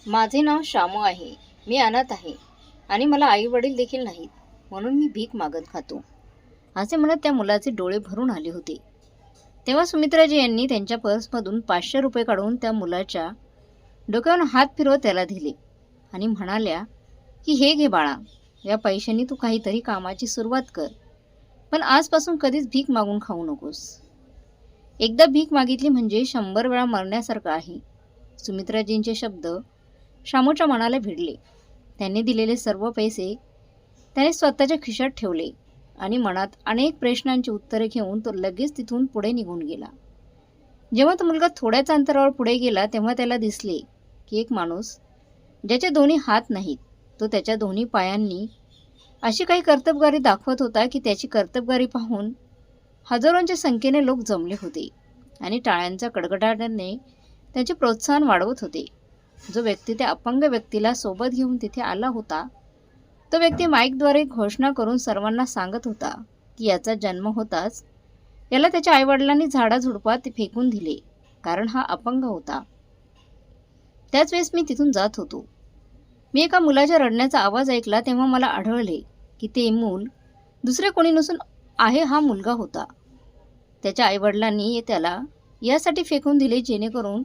माझे नाव शामू आहे. मी अनाथ आहे आणि मला आई वडील देखील नाहीत, म्हणून मी भीक मागत खातो, असे म्हणत त्या मुलाचे डोळे भरून आले होते. तेव्हा सुमित्राजी यांनी त्यांच्या पर्समधून 500 रुपये काढून त्या मुलाच्या डोक्यावर हात फिरवत त्याला दिले आणि म्हणाल्या की हे घे बाळा, या पैशांनी तू काहीतरी कामाची सुरुवात कर, पण आजपासून कधीच भीक मागून खाऊ नकोस. एकदा भीक मागितली म्हणजे 100 वेळा मरण्यासारखं आहे. सुमित्राजींचे शब्द शामूच्या मनाला भिडले. त्यांनी दिलेले सर्व पैसे त्याने स्वतःच्या खिशात ठेवले आणि मनात अनेक प्रश्नांची उत्तरे घेऊन तो लगेच तिथून पुढे निघून गेला. जेव्हा तो मुलगा थोड्याच अंतरावर पुढे गेला तेव्हा त्याला दिसले की एक माणूस ज्याचे दोन्ही हात नाहीत, तो त्याच्या दोन्ही पायांनी अशी काही कर्तबगारी दाखवत होता की त्याची कर्तबगारी पाहून हजारोंच्या संख्येने लोक जमले होते आणि टाळ्यांच्या कडकडाटाने त्याचे प्रोत्साहन वाढवत होते. जो व्यक्ती त्या अपंग व्यक्तीला सोबत घेऊन तिथे आला होता, तो व्यक्ती माईकद्वारे घोषणा करून सर्वांना सांगत होता की याचा जन्म होताच याला त्याच्या आईवडिलांनी झाडाझुडपात फेकून दिले, कारण हा अपंग होता. त्याच वेळेस मी तिथून जात होतो. मी एका मुलाच्या रडण्याचा आवाज ऐकला तेव्हा मला आढळले की ते मूल दुसरे कोणी नसून आहे हा मुलगा होता. त्याच्या आईवडिलांनी त्याला यासाठी फेकून दिले जेणेकरून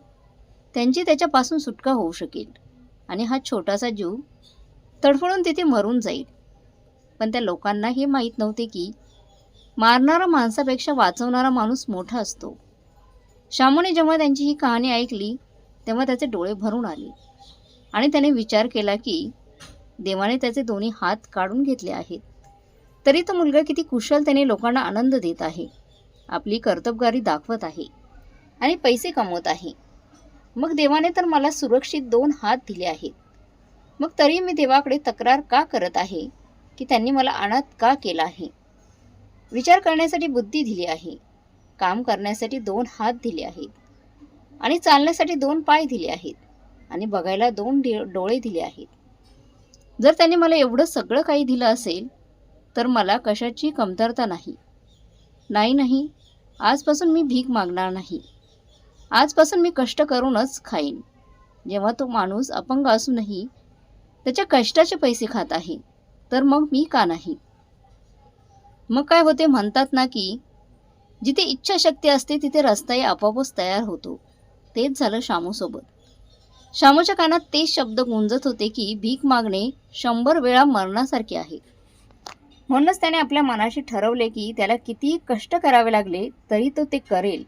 त्यांची त्याच्यापासून सुटका होऊ शकेल आणि हा छोटासा जीव तडफडून तिथे मरून जाईल. पण त्या लोकांना हे माहीत नव्हते की मारणारा माणसापेक्षा वाचवणारा माणूस मोठा असतो. शामूने जेव्हा त्यांची ही कहाणी ऐकली तेव्हा त्याचे डोळे भरून आले आणि त्याने विचार केला की देवाने त्याचे दोन्ही हात काढून घेतले आहेत, तरी तो मुलगा किती कुशलतेने लोकांना आनंद देत आहे, आपली कर्तबगारी दाखवत आहे आणि पैसे कमवत आहे. मग देवाने तर मला सुरक्षित 2 हात दिले आहेत, मग तरी मी देवाकडे तक्रार का करत आहे की त्यांनी मला अनाथ का केला आहे. विचार करण्यासाठी बुद्धी दिली आहे, काम करण्यासाठी 2 हात दिले आहेत आणि चालण्यासाठी 2 पाय दिले आहेत आणि बघायला 2 डोळे दिले आहेत. जर त्यांनी मला एवढं सगळं काही दिलं असेल तर मला कशाची कमतरता नाही. नाही, आजपासून मी भीक मागणार नाही. आजपासून मी कष्ट करूनच खाईन. जेव्हा तो माणूस अपंग असूनही त्याच्या कष्टाचे पैसे खात आहे, तर मग मी का नाही. मग काय होते म्हणतात ना की जिथे इच्छाशक्ती असते तिथे रस्ताही आपोआपच तयार होतो. तेच झालं शामूसोबत. शामूच्या कानात तेच शब्द गुंजत होते की भीक मागणे 100 वेळा मरणासारखे आहे. म्हणूनच त्याने आपल्या मनाशी ठरवले की त्याला कितीही कष्ट करावे लागले तरी तो ते करेल,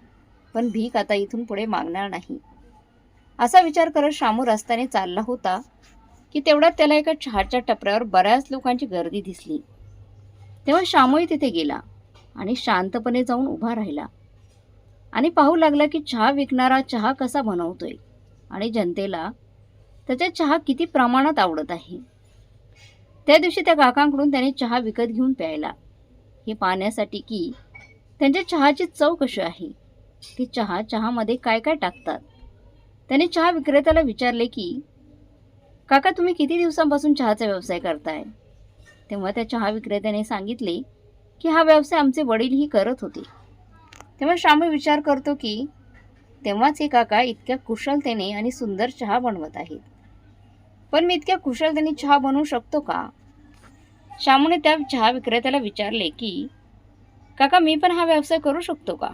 पण भीक आता इथून पुढे मागणार नाही. असा विचार करत शामू रस्त्याने चालला होता की तेवढ्यात त्याला एका चहाच्या टपऱ्यावर बऱ्याच लोकांची गर्दी दिसली. तेव्हा शामूही तिथे गेला आणि शांतपणे जाऊन उभा राहिला आणि पाहू लागला की चहा विकणारा चहा कसा बनवतोय आणि जनतेला त्याचा चहा किती प्रमाणात आवडत आहे. त्या दिवशी त्या काकांकडून त्याने चहा विकत घेऊन प्यायला, हे पाहण्यासाठी की त्यांच्या चहाची चव कशी आहे, ते चहामध्ये काय काय टाकतात. त्याने चहा विक्रेत्याला विचारले की काका, तुम्ही किती दिवसांपासून चहाचा व्यवसाय करताय. तेव्हा त्या चहा विक्रेत्याने सांगितले की हा व्यवसाय आमचे वडीलही करत होते. तेव्हा शामू विचार करतो की तेव्हाच हे काका इतक्या कुशलतेने आणि सुंदर चहा बनवत आहेत, पण मी इतक्या कुशलतेने चहा बनवू शकतो का. शामूने त्या चहा विक्रेत्याला विचारले की काका, मी पण हा व्यवसाय करू शकतो का.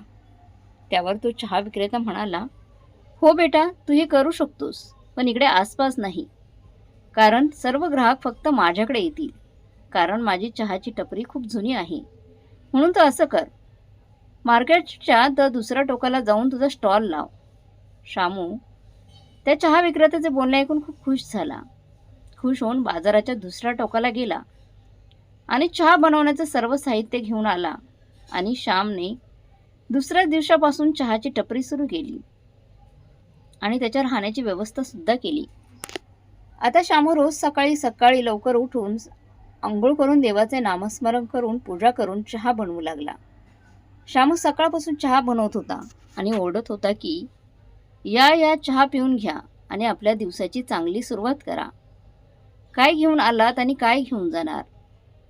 त्यावर तो चहा विक्रेता म्हणाला, हो बेटा, तू हे करू शकतोस, पण इकडे आसपास नाही, कारण सर्व ग्राहक फक्त माझ्याकडे येतील, कारण माझी चहाची टपरी खूप जुनी आहे. म्हणून तू असं कर, मार्केटच्या दुसऱ्या टोकाला जाऊन तुझा स्टॉल लाव. शामू त्या चहा विक्रेत्याचे बोलणे ऐकून खूप खुश झाला. खुश होऊन बाजाराच्या दुसऱ्या टोकाला गेला आणि चहा बनवण्याचं सर्व साहित्य घेऊन आला आणि श्यामने दुसऱ्या दिवसापासून चहाची टपरी सुरू केली आणि त्याच्या राहण्याची व्यवस्था सुद्धा केली. आता शामू रोज सकाळी लवकर उठून अंघोळ करून देवाचे नामस्मरण करून पूजा करून चहा बनवू लागला. शामू सकाळपासून चहा बनवत होता आणि ओरडत होता की या चहा पिऊन घ्या आणि आपल्या दिवसाची चांगली सुरुवात करा. काय घेऊन आलात आणि काय घेऊन जाणार,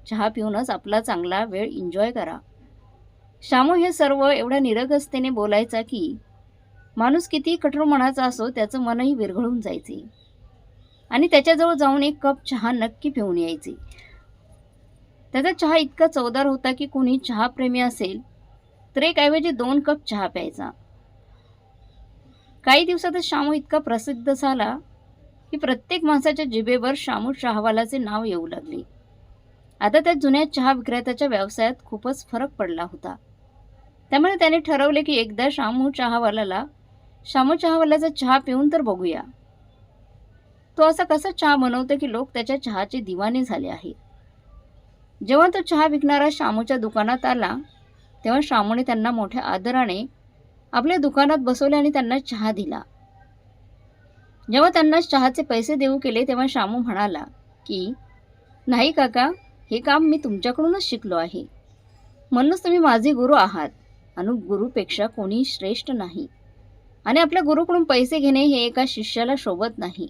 चहा पिऊनच आपला चांगला वेळ एन्जॉय करा. शामू हे सर्व एवढ्या निरगसतेने बोलायचा की माणूस किती कठोर मनाचा असो त्याचं मनही विरघळून जायचे. आणि त्याच्याजवळ जाऊन एक कप चहा नक्की पिऊन यायचे. त्याचा चहा इतका चवदार होता की कोणी चहाप्रेमी असेल तर एक ऐवजी 2 कप चहा प्यायचा. काही दिवसातच शामू इतका प्रसिद्ध झाला की प्रत्येक माणसाच्या जिभेवर शामू चहावालाचे नाव येऊ लागले. आता त्या जुन्या चहा विक्रेत्याच्या व्यवसायात खूपच फरक पडला होता. त्यामुळे त्याने ठरवले की एकदा शामू चहावाल्याचा चहा पिऊन तर बघूया. तो असा कसा चहा बनवतो की लोक त्याच्या चहाचे दिवाने झाले आहेत. जेव्हा तो चहा विकणारा शामूच्या दुकानात आला तेव्हा शामूने त्यांना मोठ्या आदराने आपल्या दुकानात बसवले आणि त्यांना चहा दिला. जेव्हा त्यांना चहाचे पैसे देऊ केले तेव्हा शामू म्हणाला की नाही काका, हे काम मी तुमच्याकडूनच शिकलो आहे. म्हणूनच तुम्ही माझे गुरु आहात आणि गुरुपेक्षा कोणी श्रेष्ठ नाही. आणि आपल्या गुरुकडून पैसे घेणे हे एका शिष्याला शोभत नाही.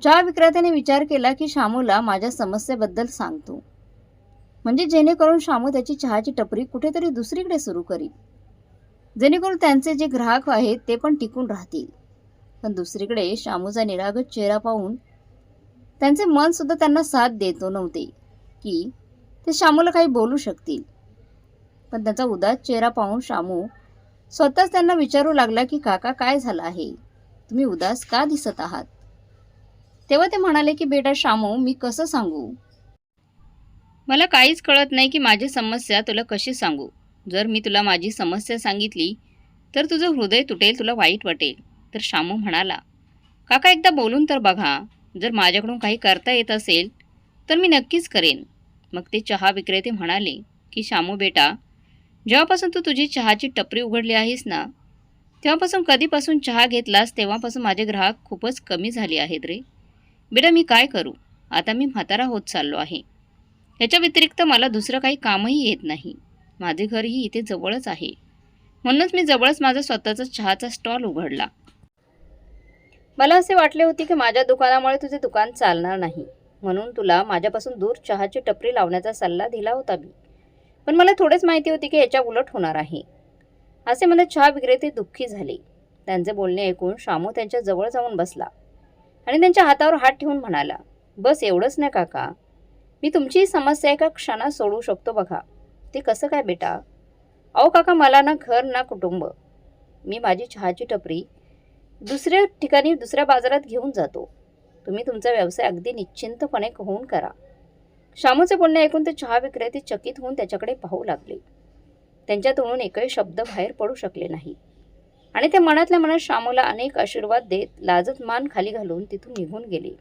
चहा विक्रेत्याने विचार केला की शामूला माझ्या समस्येबद्दल सांगतो, म्हणजे जेणेकरून शामू त्याची चहाची टपरी कुठेतरी दुसरीकडे सुरू करील, जेणेकरून त्यांचे जे ग्राहक आहेत ते पण टिकून राहतील. पण दुसरीकडे शामूचा निरागस चेहरा पाहून त्यांचे मन सुद्धा त्यांना साथ देतो नव्हते की ते शामूला काही बोलू शकतील. पण त्याचा उदास चेहरा पाहून शामू स्वतःच त्यांना विचारू लागला की काका, काय झालं आहे, तुम्ही उदास का दिसत आहात? तेव्हा ते म्हणाले की बेटा शामू, मी कसं सांगू, मला काहीच कळत नाही की माझी समस्या तुला कशी सांगू. जर मी तुला माझी समस्या सांगितली तर तुझं हृदय तुटेल, तुला वाईट वाटेल. तर शामू म्हणाला, काका एकदा बोलून तर बघा, जर माझ्याकडून काही करता येत असेल तर मी नक्कीच करेन. मग ते चहा विक्रेते म्हणाले की शामू बेटा, जेव्हापासून तू तुझी चहाची टपरी उघडली आहेस ना, तेव्हापासून कधीपासून चहा घेतलास तेव्हापासून माझे ग्राहक खूपच कमी झाले आहेत रे. बेटा मी काय करू, आता मी म्हातारा होत चाललो आहे. याच्या व्यतिरिक्त मला दुसरं काही कामही येत नाही. माझे घरही इथे जवळच आहे, म्हणूनच मी जवळच माझा स्वतःचा चहाचा स्टॉल उघडला. मला असे वाटले होते की माझ्या दुकानामुळे तुझे दुकान चालणार नाही, म्हणून तुला माझ्यापासून दूर चहाची टपरी लावण्याचा सल्ला दिला होता मी. पण मला थोडेच माहिती होती की याच्या उलट होणार आहे. असे म्हणत चहा विक्रेते दुःखी झाले. त्यांचे बोलणे ऐकून शामू त्यांच्या जवळ जाऊन बसला आणि त्यांच्या हातावर हात ठेवून म्हणाला, बस एवढंच नाही काका, मी तुमची समस्या एका क्षणात सोडवू शकतो बघा. ते कसं काय बेटा? अहो काका, मला ना घर ना कुटुंब. मी माझी चहाची टपरी दुसऱ्या ठिकाणी दुसऱ्या बाजारात घेऊन जातो. तुम्ही तुमचा व्यवसाय अगदी निश्चिंतपणे होऊन करा. शामूचे बोलणे ऐकून ते चहा विक्रेते चकित होऊन त्याच्याकडे पाहू लागले. त्यांच्या तोंडून एकही शब्द बाहेर पडू शकले नाही आणि ते मनातल्या मनात शामूला अनेक आशीर्वाद देत लाजत मान खाली घालून तिथून निघून गेले.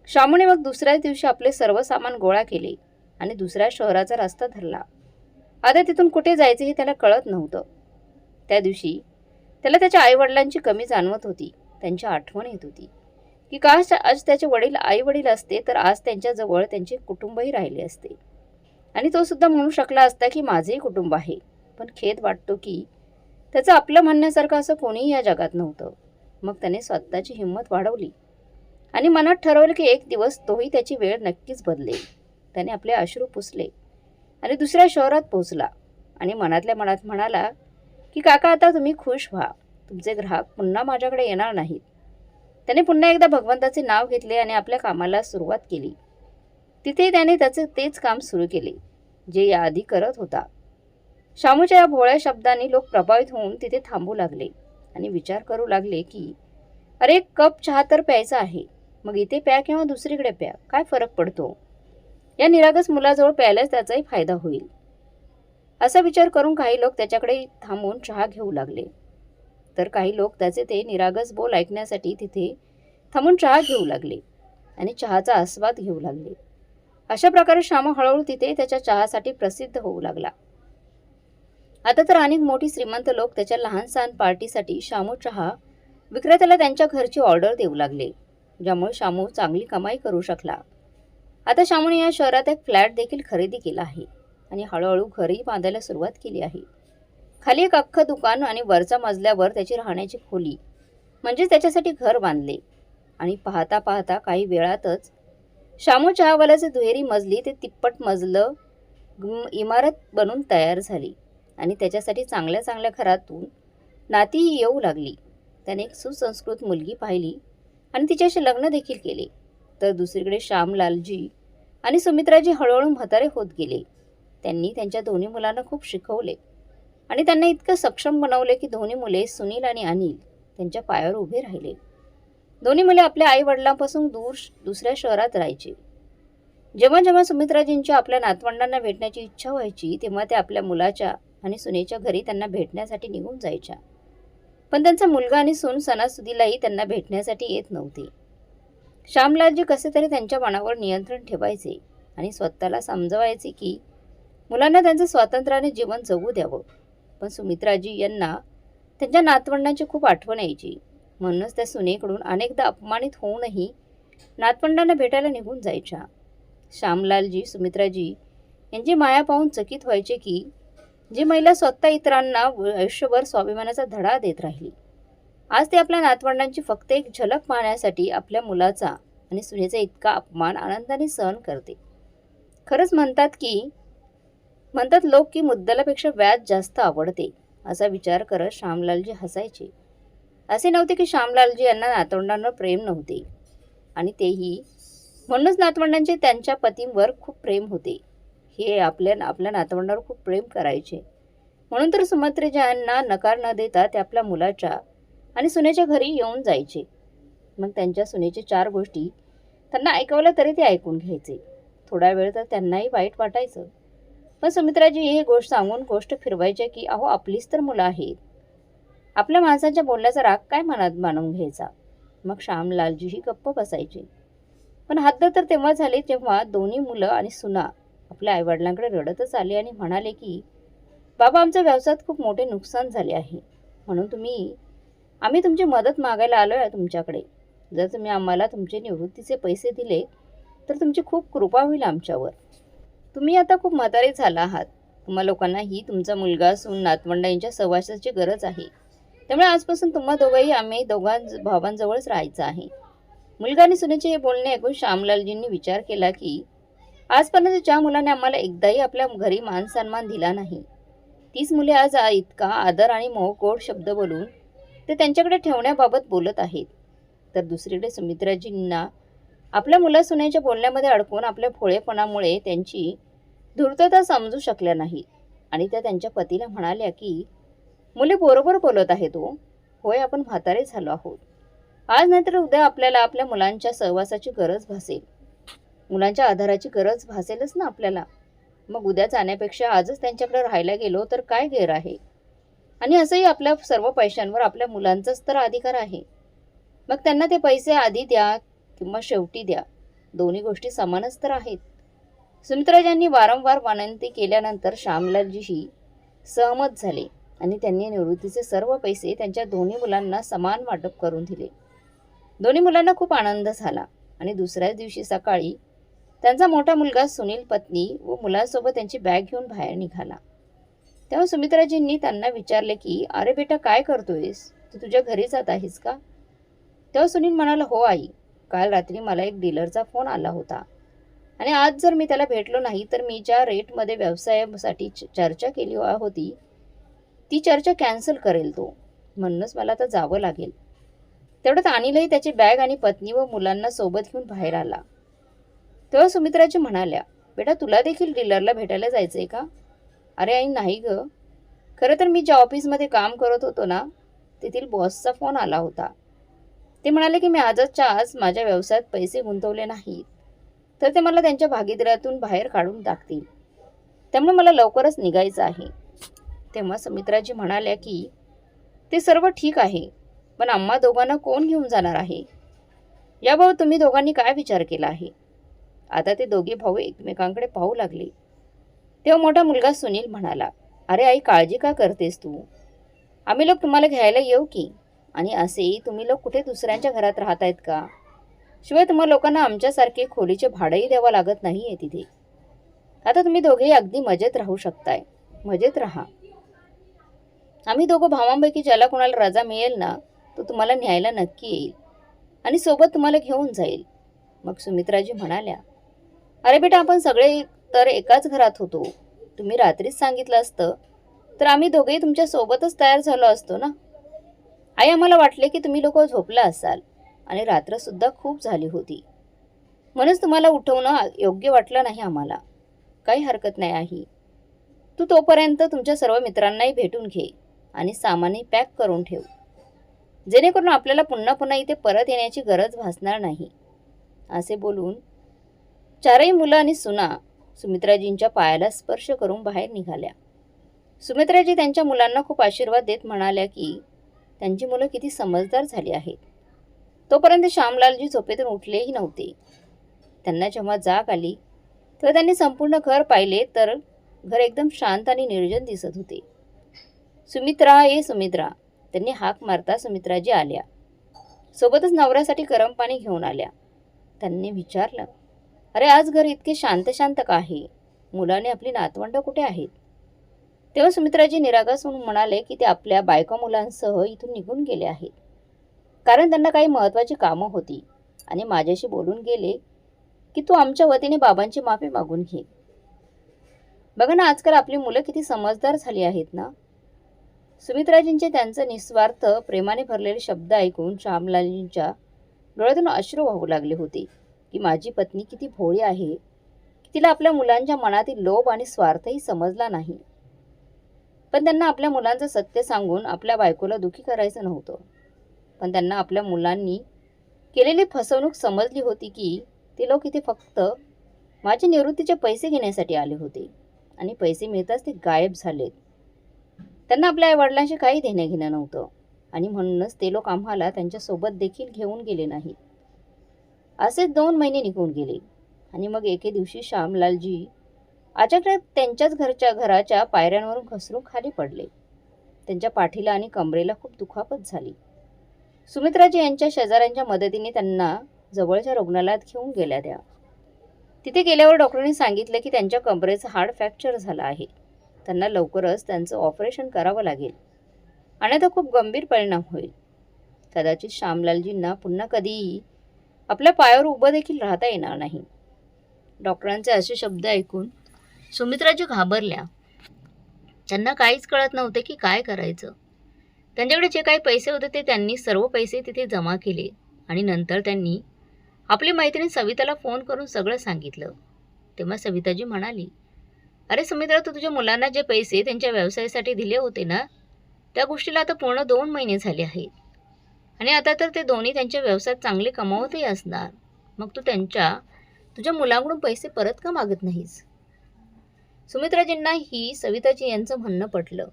शामूने मग दुसऱ्याच दिवशी आपले सर्व सामान गोळा केले आणि दुसऱ्या शहराचा रस्ता धरला. आता तिथून कुठे जायचे हे त्याला कळत नव्हतं. त्या दिवशी त्याला त्याच्या आईवडिलांची कमी जाणवत होती. त्यांची आठवण येत होती की काश आज त्याचे वडील आई वडील असते तर आज त्यांच्याजवळ त्यांचे कुटुंबही राहिले असते आणि तो सुद्धा म्हणू शकला असता की माझेही कुटुंब आहे. पण खेद वाटतो की त्याचं आपलं म्हणण्यासारखं असं कोणीही या जगात नव्हतं. मग त्याने स्वतःची हिंमत वाढवली आणि मनात ठरवलं की एक दिवस तोही त्याची वेळ नक्कीच बदलेल. त्याने आपले अश्रू पुसले आणि दुसऱ्या शहरात पोहोचला आणि मनातल्या मनात म्हणाला की काका, आता तुम्ही खुश व्हा, तुमचे ग्राहक पुन्हा माझ्याकडे येणार नाहीत. त्याने पुन्हा एकदा भगवंताचे नाव घेतले आणि आपल्या कामाला सुरुवात केली. तिथे त्याने त्याचे तेच काम सुरू केले जे याआधी करत होता. शामूच्या या भोळ्या शब्दांनी लोक प्रभावित होऊन तिथे थांबू लागले आणि विचार करू लागले की अरे, एक कप चहा तर प्यायचा आहे, मग इथे प्या किंवा दुसरीकडे प्या, काय फरक पडतो? या निरागस मुलाजवळ प्यायलाच त्याचाही फायदा होईल. असा विचार करून काही लोक त्याच्याकडे थांबून चहा घेऊ लागले, तर काही लोक त्याचे ते निरागस बोल ऐकण्यासाठी तिथे थांबून चहा घेऊ लागले आणि चहाचा आस्वाद घेऊ लागले. अशा प्रकारे शामू हळूहळू तिथे त्याच्या चहासाठी प्रसिद्ध होऊ लागला. आता तर अनेक मोठी श्रीमंत लोक त्याच्या लहान सहान पार्टीसाठी शामू चहा विक्रेत्याला त्यांच्या घरची ऑर्डर देऊ लागले, ज्यामुळे शामू चांगली कमाई करू शकला. आता शामूने या शहरात एक फ्लॅट देखील खरेदी केला आहे आणि हळूहळू घरही बांधायला सुरुवात केली आहे. खाली एक अख्खं दुकान आणि वरच्या मजल्यावर त्याची राहण्याची खोली म्हणजे त्याच्यासाठी घर बांधले. आणि पाहता पाहता काही वेळातच शामू चहावाल्याचे दुहेरी मजली ते तिप्पट मजलं इमारत बनून तयार झाली आणि त्याच्यासाठी चांगल्या चांगल्या घरातून नातीही येऊ लागली. त्याने एक सुसंस्कृत मुलगी पाहिली आणि तिच्याशी लग्न देखील केले. तर दुसरीकडे श्यामलालजी आणि सुमित्राजी हळूहळू म्हातारे होत गेले. त्यांनी त्यांच्या दोन्ही मुलांना खूप शिकवले आणि त्यांना इतकं सक्षम बनवले की दोन्ही मुले सुनील आणि अनिल त्यांच्या पायावर उभे राहिले. दोन्ही मुले आपल्या आई वडिलांपासून दूर दुसऱ्या शहरात राहायचे. जेव्हा जेव्हा सुमित्राजींच्या आपल्या नातवंडांना भेटण्याची इच्छा व्हायची तेव्हा त्या आपल्या मुलाच्या आणि सुनेच्या घरी त्यांना भेटण्यासाठी निघून जायच्या. पण त्यांचा मुलगा आणि सून सणासुदीलाही त्यांना भेटण्यासाठी येत नव्हते. श्यामलालजी कसे तरी त्यांच्या मनावर नियंत्रण ठेवायचे आणि स्वतःला समजवायचे की मुलांना त्यांचं स्वातंत्र्याने जीवन जगू द्यावं. पण सुमित्राजी यांना त्यांच्या नातवंडांची खूप आठवण यायची. म्हणूनच त्या सुनेकडून अनेकदा अपमानित होऊनही नातवंडांना भेटायला निघून जायच्या. श्यामलालजी सुमित्राजी यांची माया पाहून चकित व्हायचे की जी महिला स्वतः इतरांना आयुष्यभर स्वाभिमानाचा धडा देत राहिली, आज ते आपल्या नातवंडांची फक्त एक झलक पाहण्यासाठी आपल्या मुलाचा आणि सुनेचा इतका अपमान आनंदाने सहन करते. खरंच म्हणतात लोक की मुद्दलापेक्षा व्याज जास्त आवडते, असा विचार करत श्यामलालजी हसायचे. असे नव्हते की श्यामलालजी यांना नातवंडांवर प्रेम नव्हते, आणि तेही म्हणूनच नातवंडांचे त्यांच्या पतींवर खूप प्रेम होते. हे आपल्या नातवंडावर खूप प्रेम करायचे. म्हणून तर सुमित्रेजींना नकार न देता ते आपल्या मुलाच्या आणि सुनेच्या घरी येऊन जायचे. मग त्यांच्या सुनेचे 4 गोष्टी त्यांना ऐकवल्या तरी ते ऐकून घ्यायचे. थोडा वेळ तर त्यांनाही वाईट वाटायचं, पण सुमित्राजी ही गोष्ट सांगून गोष्ट फिरवायच्या की अहो आपलीच तर मुलं आहेत, आपल्या माणसांच्या बोलण्याचा राग काय मनात मानून घ्यायचा. मग श्यामलालजीही गप्प बसायचे. पण हद्द तर तेव्हा झाली जेव्हा दोन्ही मुलं आणि सुना आपल्या आईवडिलांकडे रडतच आले आणि म्हणाले की बाबा आमच्या व्यवसायात खूप मोठे नुकसान झाले आहे, म्हणून आम्ही तुमची मदत मागायला आलो आहे तुमच्याकडे. जर तुम्ही आम्हाला तुमचे निवृत्तीचे पैसे दिले तर तुमची खूप कृपा होईल आमच्यावर. तुम्ही आता खूप म्हातारे झाला आहात, तुम्हा लोकांनाही तुमचा मुलगा सून नातवंड यांच्या सहवासाची गरज आहे. त्यामुळे आजपासून तुम्हा दोघंही आम्ही भावांजवळच राहायचं आहे. मुलगा आणि सुनेचे हे बोलणे ऐकून श्यामलालजींनी विचार केला की आजपर्यंत ज्या मुलाने आम्हाला एकदाही आपल्या घरी मान सन्मान दिला नाही, तीच मुले आज इतका आदर आणि गोड शब्द बोलून ते त्यांच्याकडे ठेवण्याबाबत बोलत आहेत. तर दुसरीकडे सुमित्राजींना आपल्या मुला सुनेच्या बोलण्यामध्ये अडकून आपल्या भोळेपणामुळे त्यांची धूर्तता समजू शकल्या नाहीत आणि त्या त्यांच्या पतीला म्हणाल्या की मुले बरोबर बोलत आहेत हो. होय, आपण म्हातारे झालो आहोत. आज नाहीतर उद्या आपल्याला आपल्या मुलांच्या सहवासाची गरज भासेल, मुलांच्या आधाराची गरज भासेलच ना आपल्याला. मग उद्या जाण्यापेक्षा आजच त्यांच्याकडे राहायला गेलो तर काय गैर आहे. आणि असंही आपल्या सर्व पैशांवर आपल्या मुलांचाच तर अधिकार आहे. मग त्यांना ते पैसे आधी द्या किंवा शेवटी द्या, दोन्ही गोष्टी समानच तर आहेत. सुमित्राजींनी वारंवार विनंती केल्यानंतर श्यामलालजीही सहमत झाले आणि त्यांनी निवृत्तीचे सर्व पैसे त्यांच्या दोन्ही मुलांना समान वाटप करून दिले. दोन्ही मुलांना खूप आनंद झाला आणि दुसऱ्याच दिवशी सकाळी त्यांचा मोठा मुलगा सुनील पत्नी व मुलांसोबत त्यांची बॅग घेऊन बाहेर निघाला. तेव्हा सुमित्राजींनी त्यांना विचारले की अरे बेटा काय करतोयस, तू तुझ्या घरी जात आहेस का? तेव्हा सुनील म्हणाला हो आई, काल रात्री मला एक डीलरचा फोन आला होता आणि आज जर मी त्याला भेटलो नाही तर मी ज्या रेटमध्ये व्यवसायासाठी चर्चा केली होती ती चर्चा कॅन्सल करेल तो, म्हणूनच मला आता जावं लागेल. तेवढ्यात अनिलही त्याची बॅग आणि पत्नी व मुलांना सोबत घेऊन बाहेर आला. तेव्हा सुमित्राजी म्हणाल्या बेटा तुला देखील डीलरला भेटायला जायचंय का? अरे आई नाही ग, खरं तर मी ज्या ऑफिसमध्ये काम करत होतो ना तेथील बॉसचा फोन आला होता. ते म्हणाले की मी आजच्या आज माझ्या व्यवसायात पैसे गुंतवले नाहीत तर ते मला त्यांच्या भागीदारीतून बाहेर काढून टाकतील, त्यामुळे मला लवकरच निघायचं आहे. तेव्हा सुमित्राजी म्हणाल्या की ते सर्व ठीक आहे, पण आम्हा दोघांना कोण घेऊन जाणार आहे, याबाबत तुम्ही दोघांनी काय विचार केला आहे? आता ते दोघे भाऊ एकमेकांकडे पाहू लागले. तेव्हा मोठा मुलगा सुनील म्हणाला अरे आई काळजी का करतेस तू, आम्ही लोक तुम्हाला घ्यायला येऊ की? आणि असेही तुम्ही लोक कुठे दुसऱ्यांच्या घरात राहत आहेत का? शिवाय तुम्हा लोकांना आमच्यासारखे खोलीचे भाडंही द्यावं लागत नाही आहे तिथे. आता तुम्ही दोघेही अगदी मजेत राहू शकताय, मजेत राहा. आम्ही दोघं भावांपैकी ज्याला कोणाला रजा मिळेल ना तो तुम्हाला न्यायला नक्की येईल आणि सोबत तुम्हाला घेऊन जाईल. मग सुमित्राजी म्हणाल्या अरे बेटा आपण सगळे तर एकाच घरात होतो, तुम्ही रात्रीच सांगितलं असतं तर आम्ही दोघेही तुमच्या सोबतच तयार झालो असतो ना. आई आम्हाला वाटले की तुम्ही लोक झोपला असाल, आणि रात्रसुद्धा खूप झाली होती. म्हणूनच तुम्हाला उठवणं योग्य वाटलं नाही आम्हाला. काही हरकत नाही आई. तू तोपर्यंत तुमच्या सर्व मित्रांनाही भेटून घे आणि सामानही पॅक करून ठेव, जेणेकरून आपल्याला पुन्हा पुन्हा इथे परत येण्याची गरज भासणार नाही. असे बोलून चारही मुलं आणि सुना सुमित्राजींच्या पायाला स्पर्श करून बाहेर निघाल्या. सुमित्राजी त्यांच्या मुलांना खूप आशीर्वाद देत म्हणाल्या की त्यांची मुलं किती समजदार झाली आहेत. तोपर्यंत श्यामलालजी झोपेतून उठलेही नव्हते. त्यांना जेव्हा जाग आली तेव्हा त्यांनी संपूर्ण घर पाहिले तर घर एकदम शांत आणि निर्जन दिसत होते. सुमित्रा, ए सुमित्रा, त्यांनी हाक मारता सुमित्राजी आल्या. सोबतच नवऱ्यासाठी गरम पाणी घेऊन आल्या. त्यांनी विचारलं, अरे आज घर इतके शांत शांत का आहे? मुलाने आपली नातवंड कुठे आहेत? तेव्हा सुमित्राजी निरागस होऊन म्हणाले की ते आपल्या बायका मुलांसह इथून निघून गेले आहेत, कारण त्यांना काही महत्त्वाची कामं होती आणि माझ्याशी बोलून गेले की तू आमच्या वतीने बाबांची माफी मागून घे. बघा ना, आजकाल आपली मुलं किती समजदार झाली आहेत ना. सुमित्राजींचे त्यांचं निस्वार्थ प्रेमाने भरलेले शब्द ऐकून श्यामलालजींच्या डोळ्यातून अश्रू वाहू लागले होते की माझी पत्नी किती भोळी आहे, की तिला आपल्या मुलांच्या मनातील लोभ आणि स्वार्थही समजला नाही. पण त्यांना आपल्या मुलांचं सत्य सांगून आपल्या बायकोला दुःखी करायचं नव्हतं. पण त्यांना आपल्या मुलांनी केलेली फसवणूक समजली होती की ते लोक इथे फक्त माझे निवृत्तीचे पैसे घेण्यासाठी आले होते आणि पैसे मिळताच ते गायब झालेत. त्यांना आपल्या आईवडिलांशी काही देणं घेणं नव्हतं आणि म्हणूनच ते लोक आम्हाला त्यांच्यासोबत देखील घेऊन गेले नाहीत. असेच 2 महिने निघून गेले आणि मग एके दिवशी श्यामलालजी अचानक त्यांच्याच घराच्या पायऱ्यांवरून घसरून खाली पडले. त्यांच्या पाठीला आणि कमरेला खूप दुखापत झाली. सुमित्राजी यांच्या शेजाऱ्यांच्या मदतीने त्यांना जवळच्या रुग्णालयात घेऊन गेल्या त्या. तिथे गेल्यावर डॉक्टरांनी सांगितलं की त्यांच्या कमरेचं हाड फ्रॅक्चर झालं आहे. त्यांना लवकरच त्यांचं ऑपरेशन करावं लागेल आणि तो खूप गंभीर परिणाम होईल. कदाचित श्यामलालजींना पुन्हा कधीही आपल्या पायावर उभं देखील राहता येणार नाही. डॉक्टरांचे असे शब्द ऐकून सुमित्राजी घाबरल्या. त्यांना काहीच कळत नव्हते की काय करायचं. त्यांच्याकडे जे काही पैसे होते ते त्यांनी सर्व पैसे तिथे जमा केले आणि नंतर त्यांनी आपली मैत्रीण सविताला फोन करून सगळं सांगितलं. तेव्हा सविताजी म्हणाली, अरे सुमित्रा, तू तुझ्या मुलांना जे पैसे त्यांच्या व्यवसायासाठी दिले होते ना, त्या गोष्टीला आता पूर्ण 2 महिने झाले आहेत आणि आता तर ते दोन्ही त्यांच्या व्यवसायात चांगले कमावतही असणार. मग तू तुझ्या मुलांकडून पैसे परत का मागत नाहीस? सुमित्राजींना ही सविताजी यांचं म्हणणं पटलं.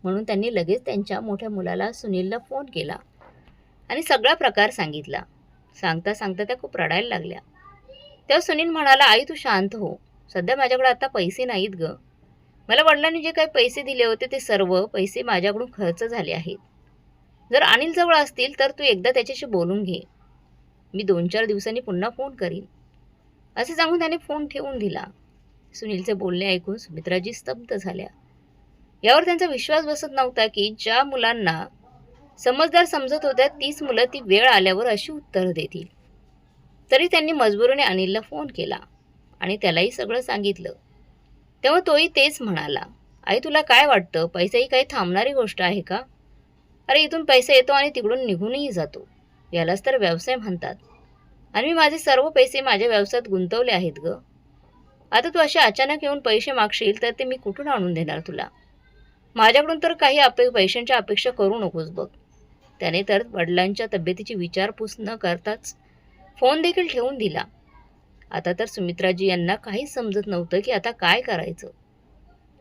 म्हणून त्यांनी लगेच त्यांच्या मोठ्या मुलाला सुनीलला फोन केला आणि सगळा प्रकार सांगितला. सांगता सांगता त्या खूप रडायला लागल्या. तेव्हा सुनील म्हणाला, आई तू शांत हो. सध्या माझ्याकडे आता पैसे नाहीत ग. मला वडिलांनी जे काही पैसे दिले होते ते सर्व पैसे माझ्याकडून खर्च झाले आहेत. जर अनिल जवळ असतील तर तू एकदा त्याच्याशी बोलून घे. मी 2-4 दिवसांनी पुन्हा फोन करीन. असे सांगून त्याने फोन ठेवून दिला. सुनीलचे बोलणे ऐकून सुमित्राजी स्तब्ध झाल्या. यावर त्यांचा विश्वास बसत नव्हता की ज्या मुलांना समजदार समजत होत्या तीच मुलं ती वेळ आल्यावर अशी उत्तरं देतील. तरी त्यांनी मजबुरीने अनिलला फोन केला आणि त्यालाही सगळं सांगितलं. तेव्हा तोही तेच म्हणाला, आई तुला काय वाटतं, पैसा ही काही थांबणारी गोष्ट आहे का? अरे इथून पैसा येतो आणि तिकडून निघूनही जातो. यालाच तर व्यवसाय म्हणतात आणि मी माझे सर्व पैसे माझ्या व्यवसायात गुंतवले आहेत ग. आता तू असे अचानक येऊन पैसे मागशील तर ते मी कुठून आणून देणार तुला? माझ्याकडून तर काही पैशांची अपेक्षा करू नकोस बघ. त्याने तर वडिलांच्या तब्येतीची विचारपूस न करताच फोन देखील ठेवून दिला. आता तर सुमित्राजी यांना काहीच समजत नव्हतं की आता काय करायचं.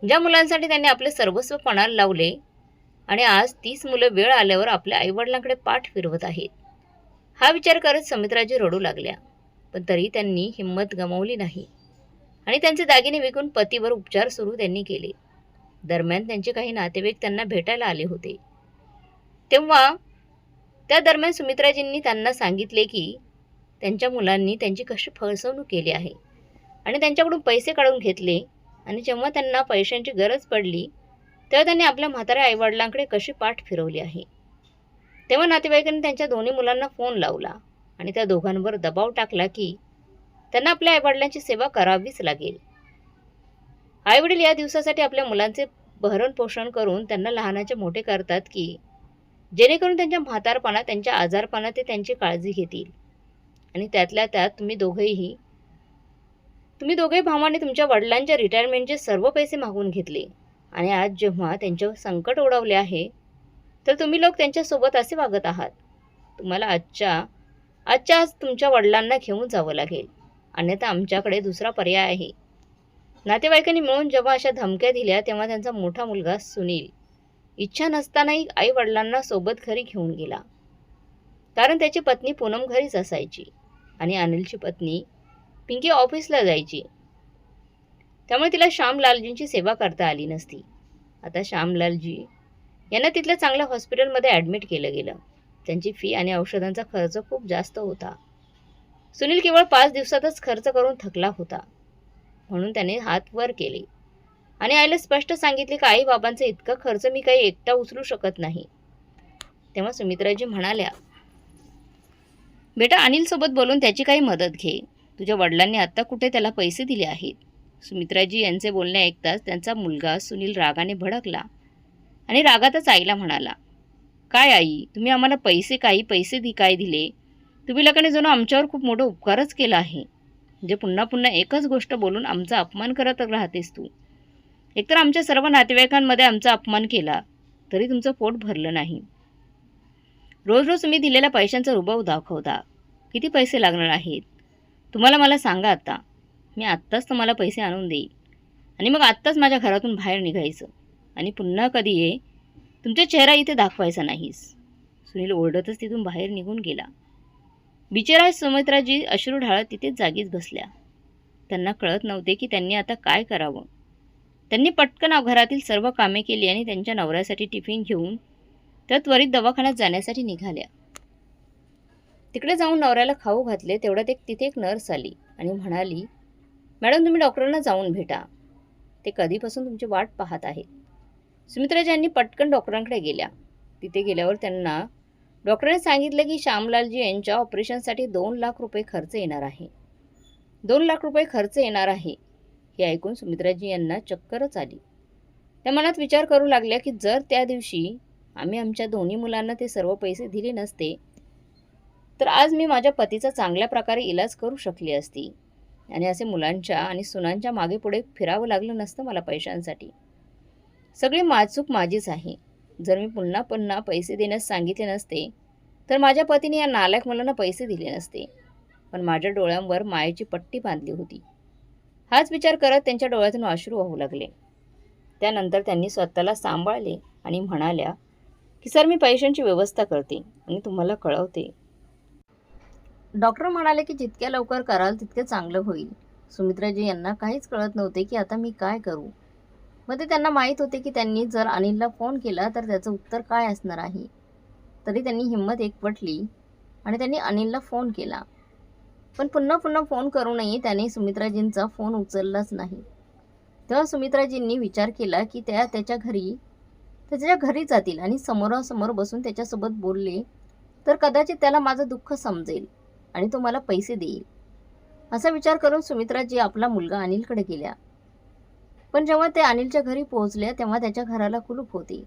ज्या मुलांसाठी त्यांनी आपले सर्वस्व पणाला लावले आणि आज तीच मुलं वेळ आल्यावर आपल्या आईवडिलांकडे पाठ फिरवत आहेत. हा विचार करत सुमित्राजी रडू लागल्या. पण तरी त्यांनी हिंमत गमावली नाही आणि त्यांचे दागिने विकून पतीवर उपचार सुरू त्यांनी केले. दरम्यान त्यांचे काही नातेवाईक त्यांना भेटायला आले होते. तेव्हा त्या दरम्यान सुमित्राजींनी त्यांना सांगितले की त्यांच्या मुलांनी त्यांची कशी फसवणूक केली आहे आणि त्यांच्याकडून पैसे काढून घेतले आणि जेव्हा त्यांना पैशांची गरज पडली तेव्हा त्यांनी आपल्या म्हाताऱ्या आईवडिलांकडे कशी पाठ फिरवली आहे. तेव्हा नातेवाईकांनी त्यांच्या दोन्ही मुलांना फोन लावला आणि त्या दोघांवर दबाव टाकला की त्यांना आपल्या आईवडिलांची सेवा करावीच लागेल. आईवडील या दिवसासाठी आपल्या मुलांचे भरण पोषण करून त्यांना लहानाचे मोठे करतात की जेणेकरून त्यांच्या म्हातारपणात, त्यांच्या आजारपणात ते त्यांची काळजी घेतील. आणि त्यातल्या त्यात तुम्ही दोघेही भावाने तुमच्या वडिलांच्या रिटायरमेंटचे सर्व पैसे मागून घेतले. आणि आज जेव्हा त्यांच्यावर संकट ओढवले आहे, तर तुम्ही लोक त्यांच्यासोबत असे वागत आहात. तुम्हाला आजच्या आज तुमच्या वडिलांना घेऊन जावं लागेल, अन्यथा आमच्याकडे दुसरा पर्याय आहे. नातेवाईकांनी मिळून जेव्हा अशा धमक्या दिल्या, तेव्हा त्यांचा मोठा मुलगा सुनील इच्छा नसतानाही आई वडिलांना सोबत घरी घेऊन गेला. कारण त्याची पत्नी पूनम घरीच असायची आणि अनिलची पत्नी पिंकी ऑफिसला जायची. त्यामुळे तिला श्यामलालजींची सेवा करता आली नसती. आता श्यामलालजी यांना तिथल्या चांगल्या हॉस्पिटलमध्ये ॲडमिट केलं गेलं. त्यांची फी आणि औषधांचा खर्च खूप जास्त होता. सुनील केवळ 5 दिवसातच खर्च करून थकला होता. म्हणून त्याने हात वर केले आणि आईला स्पष्ट सांगितले की आई बाबांचा इतका खर्च मी काही एकटा उचलू शकत नाही. तेव्हा सुमित्राजी म्हणाल्या, बेटा अनिलसोबत बोलून त्याची काही मदत घे. तुझ्या वडिलांनी आत्ता कुठे त्याला पैसे दिले आहेत. सुमित्राजी यांचे बोलणे ऐकताच त्यांचा मुलगा सुनील रागाने भडकला आणि रागातच आईला म्हणाला, काय आई, तुम्ही आम्हाला काही पैसे काय दिले? तुम्ही लोकांनी जणू आमच्यावर खूप मोठा उपकारच केला आहे. म्हणजे पुन्हा पुन्हा एकच गोष्ट बोलून आमचा अपमान करत राहतेस तू. एकतर आमच्या सर्व नातेवाईकांमध्ये आमचा अपमान केला तरी तुमचं पोट भरलं नाही. रोज रोज तुम्ही दिलेल्या पैशांचा रुबाब दाखवता. किती पैसे लागणार आहेत तुम्हाला मला सांगा आता. मी आत्ताच तुम्हाला पैसे आणून देईल आणि मग आत्ताच माझ्या घरातून बाहेर निघायचं आणि पुन्हा कधी तुमचा चेहरा इथे दाखवायचा नाहीस. सुनील ओरडतच तिथून बाहेर निघून गेला. बिचारा सुमित्राजी अश्रू ढाळत तिथेच जागीच बसल्या. त्यांना कळत नव्हते की त्यांनी आता काय करावं. त्यांनी पटकन घरातील सर्व कामे केली आणि त्यांच्या नवऱ्यासाठी टिफिन घेऊन त्या त्वरित दवाखान्यात जाण्यासाठी निघाल्या. तिकडे जाऊन नवऱ्याला खाऊ घातले. तेवढ्यात तिथे एक नर्स आली आणि म्हणाली, मॅडम तुम्ही डॉक्टरांना जाऊन भेटा, ते कधीपासून तुमची वाट पाहत आहेत. सुमित्राजी यांनी पटकन डॉक्टरांकडे गेल्या. तिथे गेल्यावर त्यांना डॉक्टरांनी सांगितलं की श्यामलालजी यांच्या ऑपरेशनसाठी 2 लाख रुपये खर्च येणार आहे. 2 लाख रुपये खर्च येणार आहे हे ऐकून सुमित्राजी यांना चक्करच आली. त्या मनात विचार करू लागल्या की जर त्या दिवशी आम्ही आमच्या दोन्ही मुलांना ते सर्व पैसे दिले नसते तर आज मी माझ्या पतीचा चांगल्या प्रकारे इलाज करू शकली असती आणि असे मुलांच्या आणि सुनांच्या मागे पुढे फिरावं लागलं नसतं मला पैशांसाठी. सगळी चूक माझीच आहे. जर मी पुन्हा पुन्हा पैसे देण्यास सांगितले नसते तर माझ्या पतीने या नालायक मुलांना पैसे दिले नसते. पण माझ्या डोळ्यांवर मायेची पट्टी बांधली होती. हाच विचार करत त्यांच्या डोळ्यातून अश्रू वाहू लागले. त्यानंतर त्यांनी स्वतःला सांभाळले आणि म्हणाल्या की सर मी पैशांची व्यवस्था करते आणि तुम्हाला कळवते. डॉक्टर म्हणाले की जितक्या लवकर कराल तितके चांगलं होईल. सुमित्राजी यांना काहीच कळत नव्हते की आता मी काय करू. मध्ये त्यांना माहीत होते की त्यांनी जर अनिलला फोन केला तर त्याचं उत्तर काय असणार आहे. तरी त्यांनी हिंमत एकवटली आणि त्यांनी अनिलला फोन केला. पण पुन्हा पुन्हा फोन करूनही त्याने सुमित्राजींचा फोन उचललाच नाही. तेव्हा सुमित्राजींनी विचार केला की त्याच्या घरी जातील आणि समोरासमोर बसून त्याच्यासोबत बोलले तर कदाचित त्याला माझं दुःख समजेल आणि तो मला पैसे देईल. असा विचार करून सुमित्राजी आपला मुलगा अनिलकडे गेल्या. पण जेव्हा ते अनिलच्या घरी पोहोचले तेव्हा त्याच्या घराला कुलूप होते.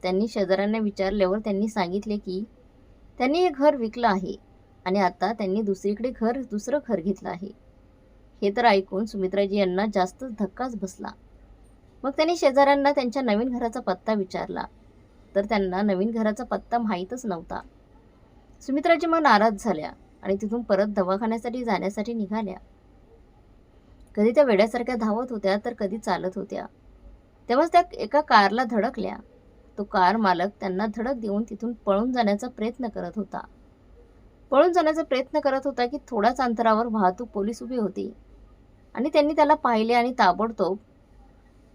त्यांनी शेजाऱ्यांना विचारल्यावर त्यांनी सांगितले की त्यांनी हे घर विकलं आहे आणि आता त्यांनी दुसरं घर घेतलं आहे. हे तर ऐकून सुमित्राजी यांना जास्तच धक्काच बसला. मग त्यांनी शेजाऱ्यांना त्यांच्या नवीन घराचा पत्ता विचारला तर त्यांना नवीन घराचा पत्ता माहीतच नव्हता. सुमित्राजी मग नाराज झाल्या आणि तिथून परत दवाखान्यासाठी जाण्यासाठी निघाल्या. कधी त्या वेड्यासारख्या धावत होत्या तर कधी चालत होत्या. तेव्हाच त्या एका कारला धडकल्या. तो कार मालक त्यांना धडक देऊन तिथून पळून जाण्याचा प्रयत्न करत होता की थोड्याच अंतरावर वाहतूक पोलीस उभे होते आणि त्यांनी त्याला पाहिले आणि ताबडतोब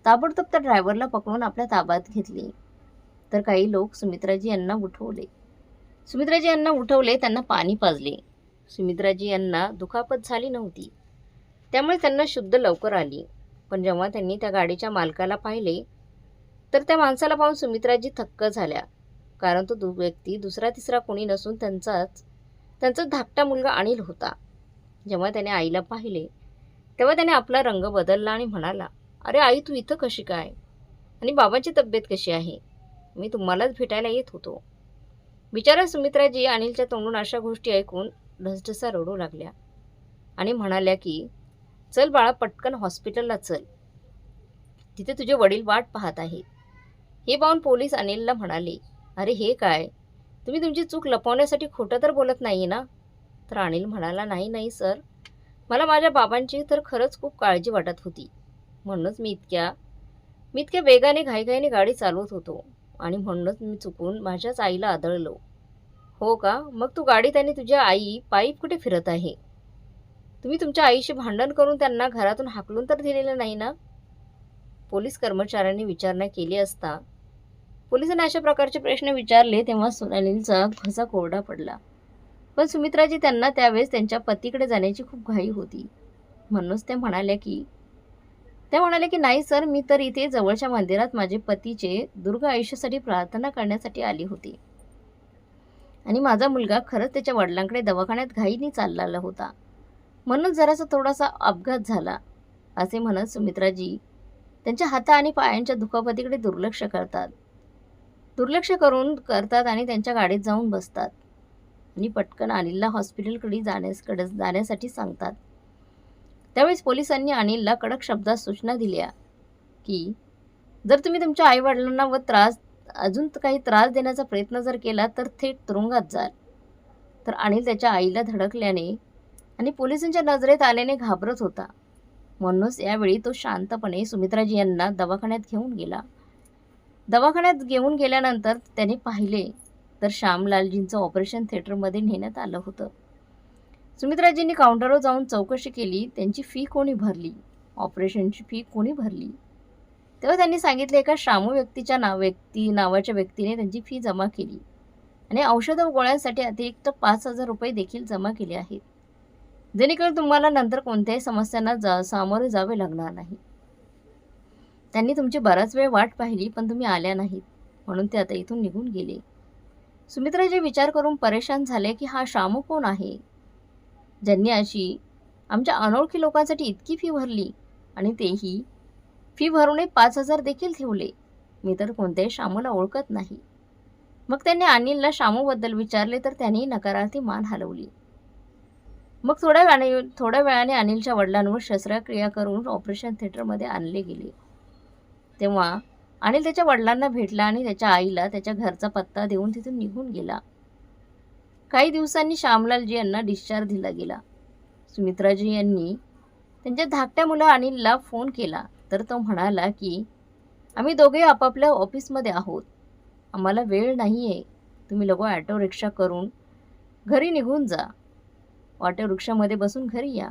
त्या ड्रायव्हरला पकडून आपल्या ताब्यात घेतले. तर काही लोक सुमित्राजी यांना उठवले, त्यांना पाणी पाजले. सुमित्राजी यांना दुखापत झाली नव्हती, त्यामुळे त्यांना शुद्ध लवकर आली. पण जेव्हा त्यांनी त्या गाडीच्या मालकाला पाहिले तर त्या माणसाला पाहून सुमित्राजी थक्क झाल्या. कारण तो व्यक्ती दुसरा तिसरा कोणी नसून त्यांचा धाकटा मुलगा अनिल होता. जेव्हा त्याने आईला पाहिले तेव्हा त्याने आपला रंग बदलला आणि म्हणाला, अरे आई, तू इथं कशी काय आणि बाबांची तब्येत कशी आहे? मी तुम्हालाच भेटायला येत होतो. बिचारा सुमित्राजी अनिलच्या तोंडून अशा गोष्टी ऐकून ढसढसा रडू लागल्या आणि म्हणाल्या की चल बाळा, पटकन हॉस्पिटलला चल, तिथे तुझे वडील वाट पाहत आहेत. हे पाहून पोलीस अनिलला म्हणाले, अरे हे काय, तुम्ही तुमची चूक लपवण्यासाठी खोटं तर बोलत नाही ना? तर अनिल म्हणाला, नाही नाही सर, मला माझ्या बाबांची तर खरंच खूप काळजी वाटत होती, म्हणूनच मी इतक्या वेगाने घाईघाईने गाडी चालवत होतो आणि म्हणूनच मी चुकून माझ्याच आईला आदळलो. हो का? मग तू गाडीत आणि तुझ्या आई पायी कुठे फिरत आहे? तुम्ही तुमच्या आईशी भांडण करून त्यांना घरातून हाकलून तर दिलेलं नाही ना? पोलीस कर्मचाऱ्यांनी विचारणा केली असता पोलिसांनी अशा प्रकारचे प्रश्न विचारले तेव्हा अनिलचा घसा कोरडा पडला. पण सुमित्राजी त्यांना त्यावेळेस त्यांच्या पतीकडे जाण्याची खूप घाई होती, म्हणूनच त्या म्हणाल्या की नाही सर, मी तर इथे जवळच्या मंदिरात माझे पतीचे दीर्घ आयुष्यासाठी प्रार्थना करण्यासाठी आली होती आणि माझा मुलगा खरंच त्याच्या वडिलांकडे दवाखान्यात घाईने चाललेला होता, म्हणून जरासा थोडासा अपघात झाला, असे म्हणत सुमित्राजी त्यांच्या हाता आणि पायांच्या दुखापतीकडे दुर्लक्ष करतात आणि त्यांच्या गाडीत जाऊन बसतात आणि पटकन अनिलला हॉस्पिटलकडे जाण्यासाठी सांगतात. त्यावेळेस पोलिसांनी अनिलला कडक शब्दात सूचना दिल्या की जर तुम्ही तुमच्या आईवडिलांना अजून काही त्रास देण्याचा प्रयत्न जर केला तर थेट तुरुंगात जाल. तर अनिल त्याच्या आईला धडकल्याने आणि पोलिसांच्या नजरेत आल्याने घाबरत होता, म्हणूनच यावेळी तो शांतपणे सुमित्राजी यांना दवाखान्यात घेऊन गेला. दवाखान्यात घेऊन गेल्यानंतर त्याने पाहिले तर श्यामलालजींचं ऑपरेशन थिएटरमध्ये नेण्यात आलं होतं. सुमित्राजींनी काउंटरवर जाऊन चौकशी केली, त्यांची फी कोणी भरली, ऑपरेशनची फी कोणी भरली. तेव्हा त्यांनी सांगितले एका श्यामू नावाच्या व्यक्तीने त्यांची फी जमा केली आणि औषध व गोळ्यांसाठी अतिरिक्त 5,000 रुपये देखील जमा केले आहेत, जेणेकरून तुम्हाला नंतर कोणत्याही समस्यांना सामोरे जावे लागणार नाही. त्यांनी तुमची बराच वेळ वाट पाहिली पण तुम्ही आल्या नाहीत, म्हणून ते आता इथून निघून गेले. सुमित्राजी विचार करून परेशान झाले की हा श्यामू कोण आहे, ज्यांनी अशी आमच्या अनोळखी लोकांसाठी इतकी फी भरली आणि तेही फी भरूनही 5,000 देखील ठेवले. मी तर कोणत्याही श्यामूला ओळखत नाही. मग त्यांनी अनिलला श्यामूबद्दल विचारले तर त्यांनी नकारार्थी मान हलवली. मग थोड्या वेळाने अनिलच्या वडिलांवर शस्त्रक्रिया करून ऑपरेशन थिएटरमध्ये आणले गेले. तेव्हा अनिल त्याच्या वडिलांना भेटला आणि त्याच्या आईला त्याच्या घरचा पत्ता देऊन तिथून निघून गेला. काही दिवसांनी श्यामलालजी यांना डिस्चार्ज दिला गेला. सुमित्राजी यांनी त्यांच्या धाकट्या मुला अनिलला फोन केला तर तो म्हणाला की आम्ही दोघे आपापल्या ऑफिसमध्ये आहोत, आम्हाला वेळ नाही आहे, तुम्ही लोक ऑटो रिक्षा करून घरी निघून जा, ऑटो रिक्षामध्ये बसून घरी या.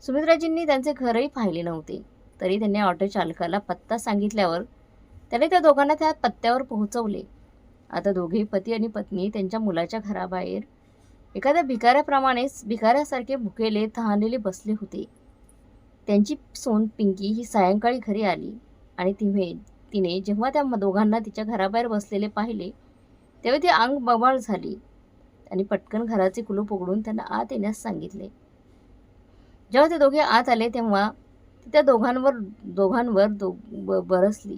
सुमित्राजींनी त्यांचे घरही पाहिले नव्हते, तरी त्यांनी ऑटो चालकाला पत्ता सांगितल्यावर त्याने त्या दोघांना त्या पत्त्यावर पोहोचवले. आता दोघेही पती आणि पत्नी त्यांच्या मुलाच्या घराबाहेर एखाद्या भिकाऱ्यासारखे भुकेले तहानलेले बसले होते. त्यांची सून पिंकी ही सायंकाळी घरी आली आणि तिने जेव्हा त्या दोघांना तिच्या घराबाहेर बसलेले पाहिले तेव्हा ती अंग बबाळ झाली आणि पटकन घराचे कुलूप उघडून त्यांना आत येण्यास सांगितले. जेव्हा ते दोघे आत आले तेव्हा ती त्या दोघांवर बरसली.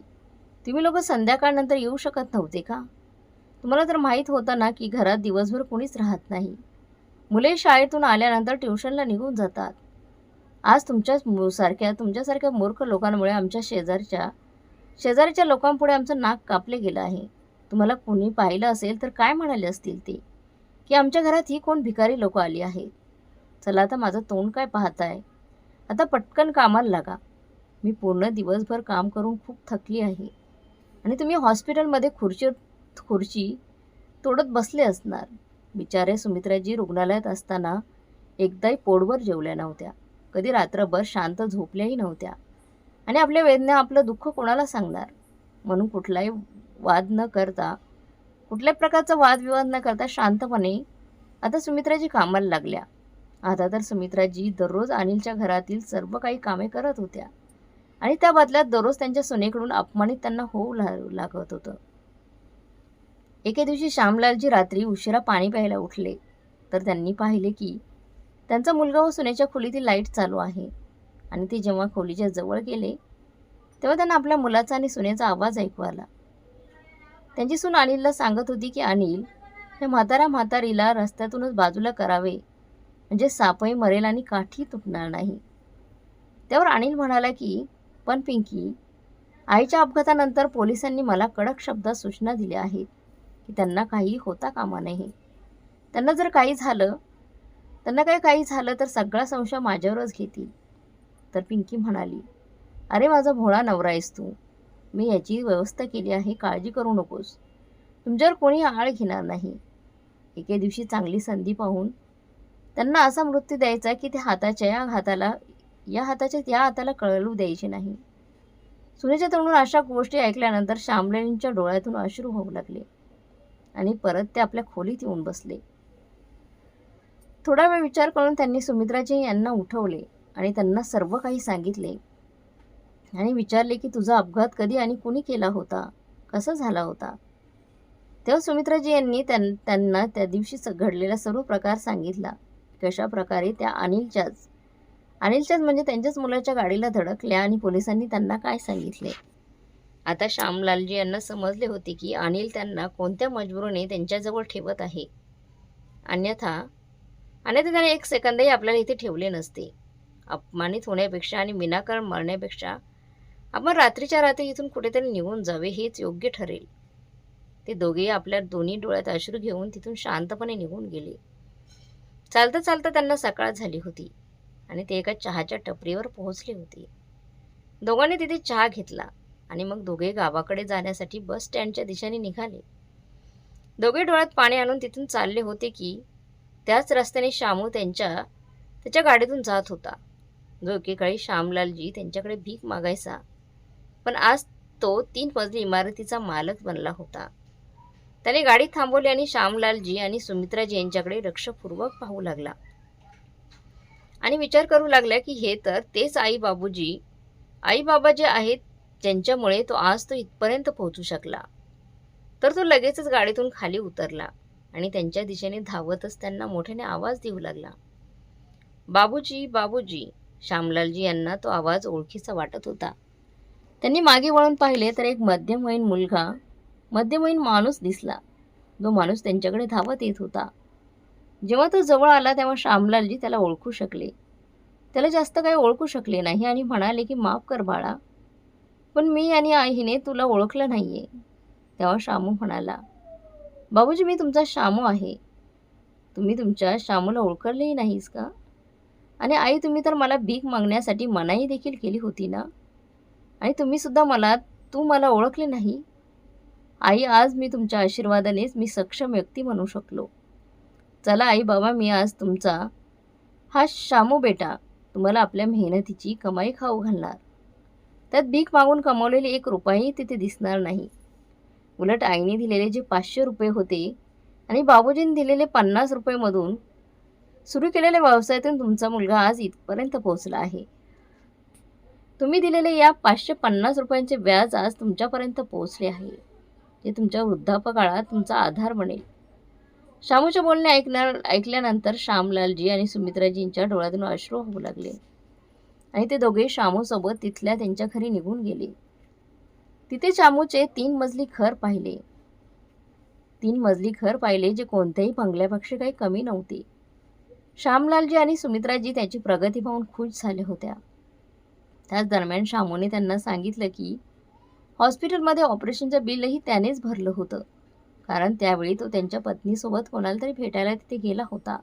तुम्ही लोक संध्याकाळनंतर येऊ शकत नव्हते का? तुम्हाला तर माहीत होतं ना की घरात दिवसभर कोणीच राहत नाही. मुले शाळेतून आल्यानंतर ट्युशनला निघून जातात. आज तुमच्यासारख्या मूर्ख लोकांमुळे आमच्या शेजारच्या लोकांपुढे आमचं नाक कापले गेलं आहे. तुम्हाला कोणी पाहिलं असेल तर काय म्हणाले असतील ते की आमच्या घरात ही कोण भिकारी लोक आली आहेत. चला आता माझं तोंड काय पाहताय, आता पटकन कामाला लागा. मी पूर्ण दिवसभर काम करून खूप थकली आहे आणि तुम्ही हॉस्पिटलमध्ये खुर्ची तोडत बसले असणार. बिचारे सुमित्राजी रुग्णालयात असताना एकदाही पोटभर जेवल्या नव्हत्या, कधी रात्रभर शांत झोपल्याही नव्हत्या आणि आपल्या वेदना आपलं दुःख कोणाला सांगणार. म्हणून कुठल्याही प्रकारचा वादविवाद न करता शांतपणे आता सुमित्राजी कामाला लागल्या. आता तर सुमित्राजी दररोज अनिलच्या घरातील सर्व काही कामे करत होत्या आणि त्या बदल्यात दररोज त्यांच्या सुनेकडून अपमानित त्यांना होऊ लागत होतं. एके दिवशी श्यामलालजी रात्री उशिरा पाणी प्यायला उठले तर त्यांनी पाहिले की त्यांचा मुलगा व सुनेच्या खोलीतील लाईट चालू आहे आणि ते जेव्हा खोलीच्या जवळ गेले तेव्हा त्यांना आपल्या मुलाचा आणि सुनेचा आवाज ऐकू आला. त्यांची सून अनिलला सांगत होती की अनिल, त्या म्हातारीला रस्त्यातूनच बाजूला करावे, म्हणजे सापही मरेल आणि काठी तुटणार नाही. त्यावर अनिल म्हणाला की पण पिंकी, आईच्या अपघातानंतर पोलिसांनी मला कडक शब्दात सूचना दिल्या आहेत की त्यांना काही होता कामा नये. त्यांना जर काही झालं तर सगळा संशय माझ्यावरच घेतील. तर पिंकी म्हणाली, अरे माझा भोळा नवरा आहेस तू, मी याची व्यवस्था केली आहे, काळजी करू नकोस. तुमच्यावर कोणी आळ घेणार नाही. एके दिवशी चांगली संधी पाहून त्यांना असा मृत्यू द्यायचा की ते या हाताला कळलू द्यायचे नाही. सुनेच्या तोंडून अशा गोष्टी ऐकल्यानंतर श्यामलालींच्या डोळ्यातून अश्रू होऊ लागले आणि परत ते आपल्या खोलीत येऊन बसले. थोडा वेळ विचार करून त्यांनी सुमित्राजी यांना उठवले आणि त्यांना सर्व काही सांगितले आणि विचारले की तुझा अपघात कधी आणि कुणी केला होता, कसा झाला होता. तेव्हा सुमित्राजी यांनी त्यांना त्या दिवशी घडलेला सर्व प्रकार सांगितला. कशा प्रकारे त्या अनिलच्याच म्हणजे त्यांच्याच मुलाच्या गाडीला धडकल्या आणि पोलिसांनी त्यांना काय सांगितले. आता श्यामलालजी यांना समजले होते की अनिल त्यांना कोणत्या मजबुरीने त्यांच्याजवळ ठेवत आहे. अन्यथा त्याने एक सेकंदही आपल्याला इथे ठेवले नसते. अपमानित होण्यापेक्षा आणि विनाकारण मरण्यापेक्षा आपण रात्रीच्या रात्री इथून कुठेतरी निघून जावे हेच योग्य ठरेल. ते दोघेही आपल्या दोन्ही डोळ्यात अश्रू घेऊन तिथून शांतपणे निघून गेले. चालता चालता त्यांना सकाळ झाली होती आणि ते एका चहाच्या टपरीवर पोहोचले होते. दोघांनी तिथे चहा घेतला आणि मग दोघे गावाकडे जाण्यासाठी बस स्टँडच्या दिशेने निघाले. दोघे डोळ्यात पाणी आणून तिथून चालले होते की त्याच रस्त्याने शामू त्याच्या गाडीतून जात होता, जो एकेकाळी श्यामलालजी त्यांच्याकडे भीक मागायचा, पण आज तो 3 मजली इमारतीचा मालक बनला होता. त्याने गाडी थांबवली आणि श्यामलालजी आणि सुमित्राजी यांच्याकडे लक्षपूर्वक पाहू लागला आणि विचार करू लागला की हे तर तेच आई बाबा जे आहेत ज्यांच्यामुळे तो इथपर्यंत पोहोचू शकला. तर तो लगेचच गाडीतून खाली उतरला आणि त्यांच्या दिशेने धावतच त्यांना मोठ्याने आवाज देऊ लागला. बाबूजी. श्यामलालजी यांना तो आवाज ओळखीचा वाटत होता. त्यांनी मागे वळून पाहिले तर एक मध्यमवयीन माणूस दिसला. जो माणूस त्यांच्याकडे धावत येत होता. जेव्हा तो जवळ आला तेव्हा श्यामलालजी त्याला ओळखू शकले. त्याला जास्त काही ओळखू शकले नाही आणि म्हणाले की माफ कर बाळा, पण मी आणि आईने तुला ओळखलं नाहीये. तेव्हा शामू म्हणाला, बाबूजी मी तुमचा शामू आहे. तुम्ही तुमच्या शामूला ओळखलेही नाहीस का? आणि आई तुम्ही तर मला भीक मागण्यासाठी मनाई देखील केली होती ना, आणि तू मला ओळखले नाही. आई आज मी तुमच्या आशीर्वादानेच मी सक्षम व्यक्ती म्हणू शकलो. चला आई बाबा, मी आज तुमचा हा शामू बेटा तुम्हाला आपल्या मेहनतीची कमाई खाऊ घालणार. त्यात भीक मागून कमावलेले 1 रुपयाही तिथे दिसणार नाही. उलट आईने दिलेले जे 500 रुपये होते आणि बाबूजींनी दिलेले 50 रुपयेमधून सुरू केलेल्या व्यवसायातून तुमचा मुलगा आज इथपर्यंत पोहोचला आहे. तुम्ही दिलेले या 550 रुपयांचे व्याज आज तुमच्यापर्यंत पोहोचले आहे, जे तुमच्या वृद्धापकाळात तुमचा आधार बनेल. शामूचे बोलणे ऐकल्यानंतर श्यामलालजी आणि सुमित्राजींच्या डोळ्यातून अश्रू होऊ लागले आणि ते दोघे शामूसोबत तिथल्या त्यांच्या घरी निघून गेले. तिथे शामूचे 3 मजली घर पाहिले, जे कोणत्याही बंगल्यापेक्षा काही कमी नव्हते. श्यामलालजी आणि सुमित्राजी त्याची प्रगती पाहून खुश झाले होत्या. त्याच दरम्यान शामूने त्यांना सांगितलं की हॉस्पिटलमध्ये ऑपरेशनचं बिलही त्यानेच भरलं होतं, कारण त्यावेळी तो त्यांच्या पत्नीसोबत कोणाला तरी भेटायला तिथे गेला होता.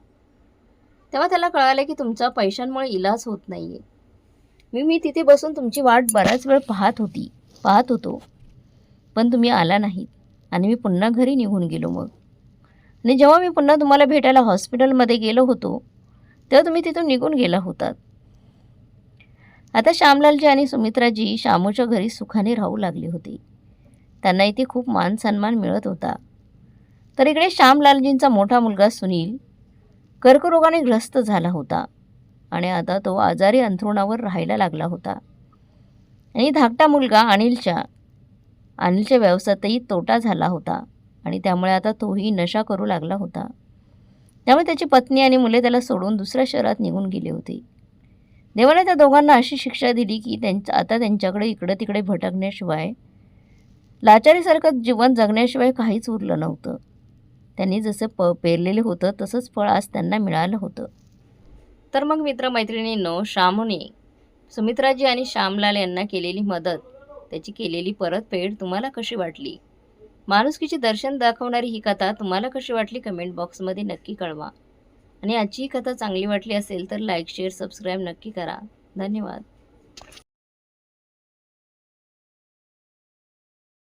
तेव्हा त्याला कळालं की तुमचा पैशांमुळे इलाज होत नाहीये. मी तिथे बसून तुमची वाट बराच वेळ पाहत होतो, पण तुम्ही आला नाहीत आणि मी पुन्हा घरी निघून गेलो. मग आणि जेव्हा मी पुन्हा तुम्हाला भेटायला हॉस्पिटलमध्ये गेलो होतो तेव्हा तुम्ही तिथून निघून गेला होतात. आता श्यामलालजी आणि सुमित्राजी शामूच्या घरी सुखाने राहू लागले होते. त्यांना इथे खूप मान सन्मान मिळत होता. तर इकडे श्यामलालजींचा मोठा मुलगा सुनील कर्करोगाने ग्रस्त झाला होता आणि आता तो आजारी अंथरुणावर राहायला लागला होता. आणि धाकटा मुलगा अनिलच्या व्यवसायातही तोटा झाला होता आणि त्यामुळे आता तोही नशा करू लागला होता. त्यामुळे त्याची पत्नी आणि मुले त्याला सोडून दुसऱ्या शहरात निघून गेले होते. देवाने त्या दोघांना अशी शिक्षा दिली की आता त्यांच्याकडे इकडे तिकडे भटकण्याशिवाय, लाचारीसारखं जीवन जगण्याशिवाय काहीच उरलं नव्हतं. त्यांनी जसं पेरलेलं होतं तसंच फळ आज त्यांना मिळालं होतं. तर मग मित्रमैत्रिणींनो, श्यामने सुमित्राजी आणि श्यामलाल यांना केलेली मदत, त्याची केलेली परतफेड तुम्हाला कशी वाटली? माणुसकीचे दर्शन दाखवणारी ही कथा तुम्हाला कशी वाटली कमेंट बॉक्समध्ये नक्की कळवा. आणि आजची ही कथा चांगली वाटली असेल तर लाईक, शेअर, सबस्क्राईब नक्की करा. धन्यवाद.